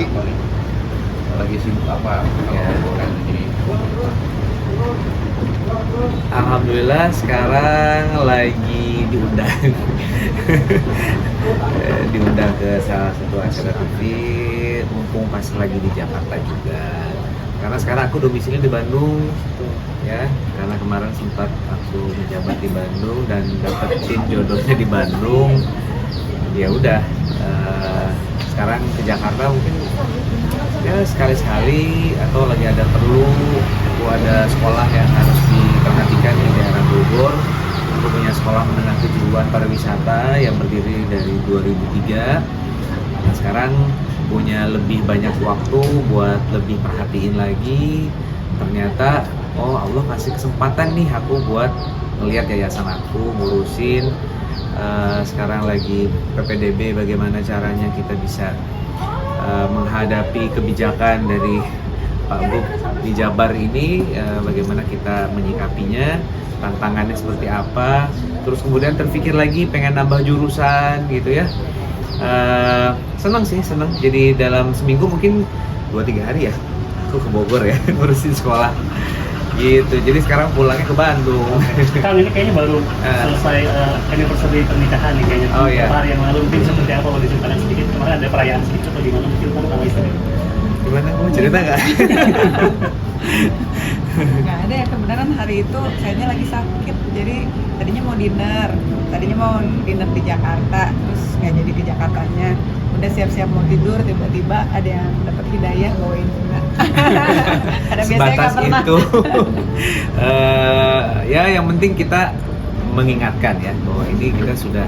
Rizky lagi sibuk apa kalau boleh jadi? Alhamdulillah sekarang lagi diundang diundang ke salah satu acara TV, mumpung pas lagi di Jakarta juga. Karena sekarang aku domisili di Bandung, ya. Karena kemarin sempat aku menjabat di Bandung dan dapetin jodohnya di Bandung. Ya udah, sekarang ke Jakarta mungkin ya sekali-sekali atau lagi ada perlu. Aku ada sekolah yang harus diperhatikan di daerah Bogor. Aku punya sekolah menengah kejuruan pariwisata yang berdiri dari 2003. Nah, sekarang punya lebih banyak waktu buat lebih perhatiin lagi. Ternyata Allah kasih kesempatan nih aku buat ngelihat yayasan aku, ngurusin. Sekarang lagi PPDB, bagaimana caranya kita bisa menghadapi kebijakan dari Pak Gub di Jabar ini, bagaimana kita menyikapinya, tantangannya seperti apa. Terus kemudian terpikir lagi pengen nambah jurusan gitu ya. Senang sih, senang. Jadi dalam seminggu mungkin 2-3 hari ya aku ke Bogor ya ngurusin sekolah gitu. Jadi sekarang pulangnya ke Bandung. Kang, ini kayaknya baru selesai anniversary pernikahan nih kayaknya. Oh, iya. Hari yang lalu mungkin seperti apa, boleh diceritakan sedikit? Kemarin ada perayaan sedikit atau gimana mungkin kamu sama istri? Gimana, kamu cerita nggak? Nggak ada ya, kebenaran hari itu kayaknya lagi sakit, jadi tadinya mau dinner di Jakarta, terus nggak jadi ke Jakartanya. Udah siap-siap mau tidur, tiba-tiba ada yang dapat hidayah bawain bunga. Ada biasanya nggak Sebatas pernah. itu. Ya yang penting kita mengingatkan ya bahwa ini kita sudah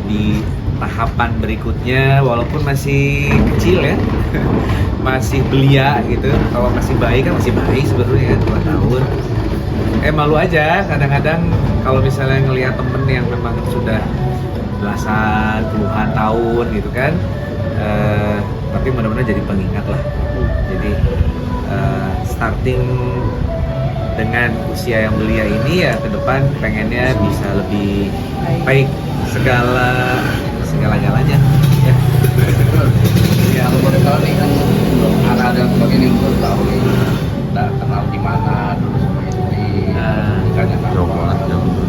di tahapan berikutnya, walaupun masih kecil ya. Masih belia gitu. Kalau masih bayi kan masih bayi sebenarnya ya, 2 tahun. Malu aja kadang-kadang kalau misalnya ngelihat temen yang memang sudah belasan, puluhan tahun gitu kan. Tapi mudah-mudahan jadi pengingat lah. Jadi starting dengan usia yang belia ini ya, ke depan pengennya bisa lebih baik segala-galanya ya. Ya, kalau boleh tahu nih kan ada sebagian yang baru tahu nih, udah kenal di mana dulu sama istri, nikahnya kapan?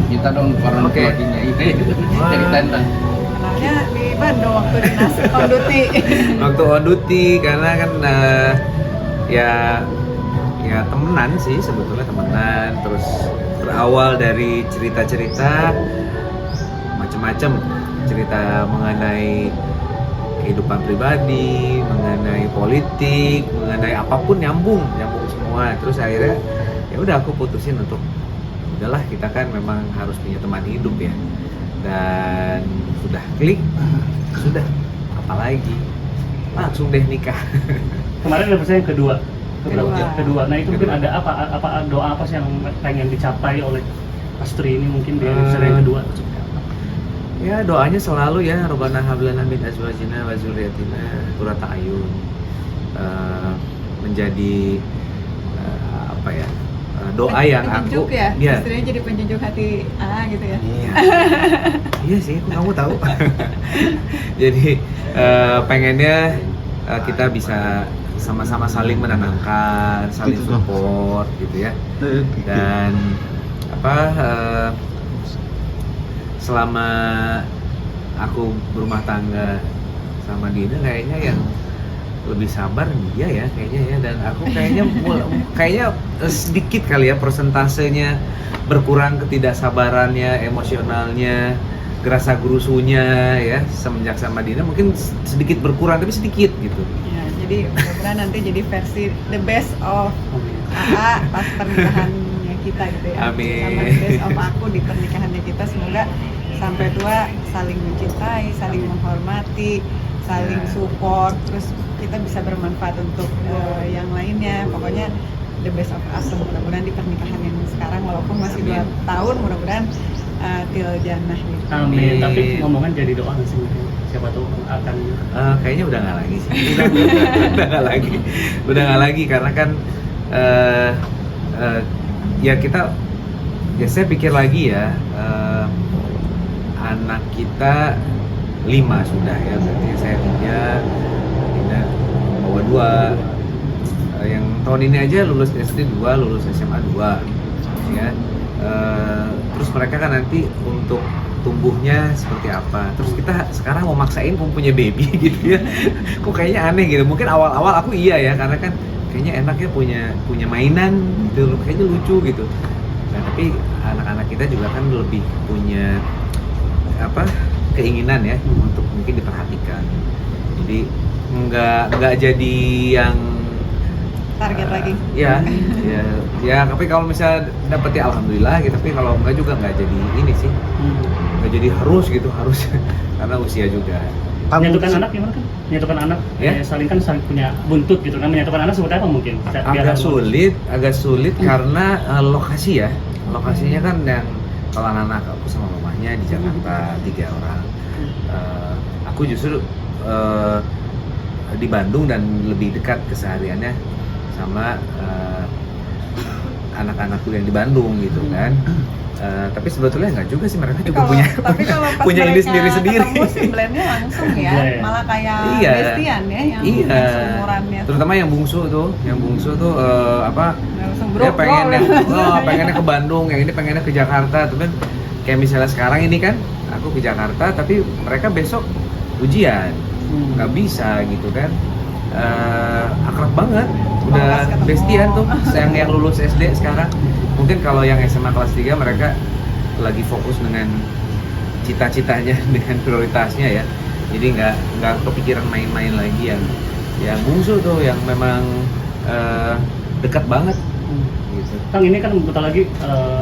Kita dong para laki-lakinya ini ceritain dah. Kenalnya di Bandung waktu dinas on duty. Waktu on duty, karena kan ya temenan sih sebetulnya, temenan. Terus berawal dari cerita-cerita macam-macam, cerita mengenai kehidupan pribadi, mengenai politik, mengenai apapun nyambung semua. Terus akhirnya ya udah aku putusin untuk udahlah, kita kan memang harus punya teman hidup ya. Dan sudah klik, sudah apalagi langsung deh nikah. Kemarin ada yang kedua. Kedua. Kedua. Nah itu mungkin ada apa doa apa sih yang pengen dicapai oleh Astri ini mungkin di anniversary yang kedua? Ya doanya selalu ya, Rabbana hab lana min azwajina wa dzurriyyatina qurrata a'yun. Menjadi apa ya? Doa yang aku penyejuk ya, istrinya jadi penyejuk hati gitu ya. Iya. Iya sih, kamu tahu. Jadi pengennya kita bisa sama-sama saling menenangkan, saling support gitu ya. Dan selama aku berumah tangga sama Dina, kayaknya yang lebih sabar dia ya kayaknya ya. Dan aku kayaknya sedikit kali ya persentasenya berkurang, ketidaksabarannya, emosionalnya, gerasa gerusunya ya semenjak sama Dina mungkin sedikit berkurang, tapi sedikit gitu. Ya, jadi mudah-mudahan nanti jadi versi the best of AA pas pernikahannya kita gitu ya. Amin. Sama the best of aku di pernikahannya kita, semoga sampai tua saling mencintai, saling menghormati, saling support, terus kita bisa bermanfaat untuk yang lainnya. Pokoknya the best of us, mudah-mudahan di pernikahan yang sekarang walaupun masih 2 tahun, mudah-mudahan til jannah gitu. Amin. Tapi ngomongan jadi doa nggak sih mungkin? Siapa tahu akan Kayaknya udah nggak lagi sih. udah nggak lagi karena kan ya saya pikir lagi ya, anak kita 5 sudah ya, berarti saya punya Dina dua. Yang tahun ini aja lulus SD 2, lulus SMA 2 ya. Terus mereka kan nanti untuk tumbuhnya seperti apa. Terus kita sekarang mau maksain punya baby gitu ya. Kok kayaknya aneh gitu. Mungkin awal-awal aku iya ya, karena kan kayaknya enak ya punya mainan gitu, kayaknya lucu gitu. Nah, tapi anak-anak kita juga kan lebih punya keinginan ya untuk mungkin diperhatikan. Jadi nggak jadi yang Target lagi. Ya, tapi kalau misalnya dapet ya alhamdulillah gitu, tapi kalau enggak juga nggak jadi ini sih, nggak jadi harus karena usia juga. Menyatukan anak gimana kan? Menyatukan anak, Ya? saling punya buntut gitu kan, menyatukan anak seperti apa mungkin? Agak sulit karena lokasi ya, lokasinya kan yang kalau anak aku sama mamanya di Jakarta 3 orang, aku justru di Bandung dan lebih dekat kesehariannya sama anak-anakku yang di Bandung gitu kan. Tapi sebetulnya nggak juga sih, mereka juga Tapi kalau pas punya ini sendiri-sendiri. ketemu sih blendnya langsung ya, Iya. malah kayak Iya. bestian ya, yang seumurannya. Terutama yang bungsu tuh Langsung dia bro, pengennya ke Bandung, yang ini pengennya ke Jakarta. Tuh kan kayak misalnya sekarang ini kan aku ke Jakarta, tapi mereka besok ujian, nggak bisa gitu kan. Akrab banget, udah Pas ketemu. bestian tuh yang lulus SD sekarang. Mungkin kalau yang SMA kelas 3 mereka lagi fokus dengan cita-citanya, dengan prioritasnya ya. Jadi nggak kepikiran main-main lagi. Yang bungsu tuh yang memang dekat banget gitu. Kang, ini kan bentar lagi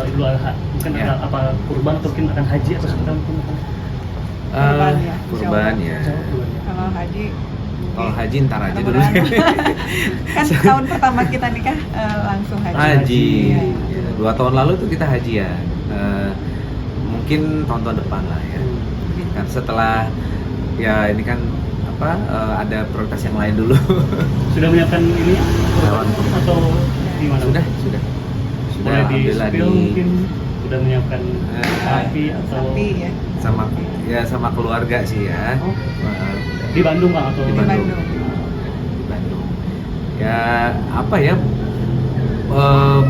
Idul Adha, mungkin Ya. ada apa kurban atau mungkin akan haji atau seperti apa? Kurban ya, Kurban ya. Kalau haji, Kalau haji ntar aja dulu. mudah-mudahan. Kan tahun pertama kita nikah langsung haji. Haji. Iya. Ya, 2 tahun lalu tuh kita hajian. Mungkin tahun-tahun depan lah ya. Kan setelah ya ini kan ada prioritas yang lain dulu. Sudah menyiapkan ini Hewan. atau gimana? Sudah. Mulai di Alhamdulillah spill mungkin sudah menyiapkan sapi atau Sapi ya. sama keluarga sih ya. Oh. Eh, di Bandung Kang atau Di Di Bandung. Bandung. Di Bandung. Ya apa ya?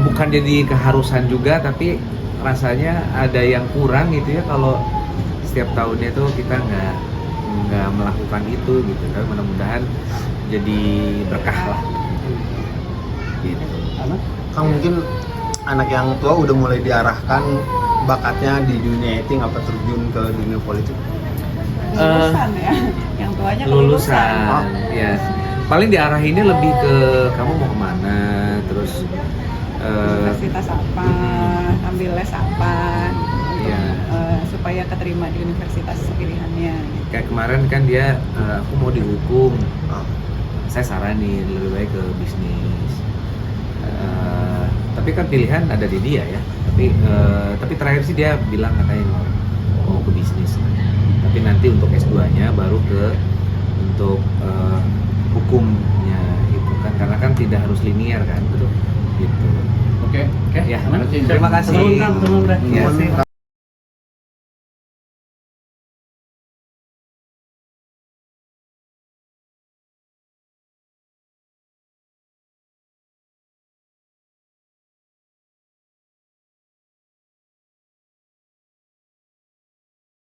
Bukan jadi keharusan juga, tapi rasanya ada yang kurang gitu ya kalau setiap tahunnya tuh kita nggak melakukan itu gitu. Tapi mudah-mudahan jadi berkah lah. Gitu. anak? Kang, mungkin anak yang tua udah mulai diarahkan bakatnya di dunia acting apa terjun ke dunia politik? Lulusan ya. Yang tuanya Lulusan ya, paling diarahinnya lebih ke kamu mau kemana, terus Universitas apa, ambil les apa, untuk, Iya. supaya keterima di universitas pilihannya. kayak kemarin kan dia aku mau dihukum, Ah, saya saranin lebih baik ke bisnis. Tapi kan pilihan ada di dia ya. Tapi terakhir sih dia bilang katanya mau ke bisnis. Tapi nanti untuk S2-nya baru untuk hukumnya gitu kan, karena kan tidak harus linear kan, gitu. Oke. Ya, Terima kasih. terima kasih. Terima kasih. Ya. Nuhun,